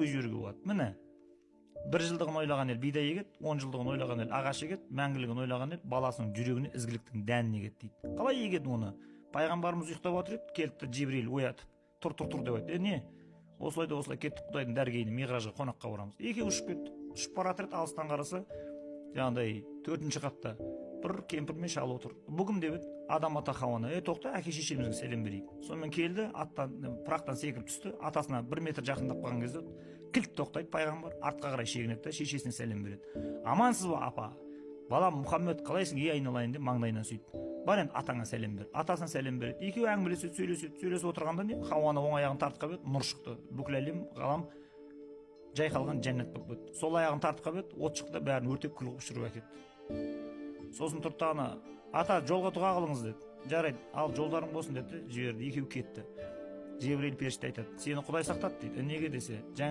көбөй жіберуге болады. Міне, 1 жылдығын ойлаған ел бидай егет, 10 жылдығын ойлаған ел ағаш егет, мәңгілігін ойлаған ел баласының жүрегіне ізгіліктің дәнін егет дейді. Қалай егеді оны? Пайғамбарымыз ұйықтап отыр еді, келді Жибрил оятып, тұр деп айтты. Не? Осылай кеттік Құдайдың дәргейіне, миғражға қонаққа барамыз. Екеуі ұшып кетті. Ұшып бара жатыр еді, алыстан қараса, жаңағыдай 4-ші қатта бір кемпір мен шал отыр. Бүгін деп еді, адам ата Хауаны, тоқта, әке шешемізге сәлем берейік. Сонымен келді, пырақтан секіріп түсті, атасына 1 метр жақындап қалған кезде кілт тоқтайды пайғамбар, артқа қарай шегінеді де шешесіне сәлем береді. Амансыз ба апа? Балам Мұхаммед, қалайсың? Айналайын деп маңдайынан сөйтті. Бар енді атаңа сәлем бер. Атасына сәлем береді. Екеуі әңгімелеседі, сөйлесіп отырғанда не? Хауаны оң аяғын тартып қалып еді, нұр шықты. Бүкіл әлем, ғалам жайқалған жәннат болып кетті. Сол аяғын тартып қалып еді, от шықты, бәрін өртеп күл қылып ұшырып әкетті. Сосын тұрды ана, ата жолға тұға қылыңыз деді. Жарайды, ал жолдарың болсын деді, жіберді. Екеуі кетті. Жебірейіл періште айтады, сені Құдай сақтады дейді. Неге десе,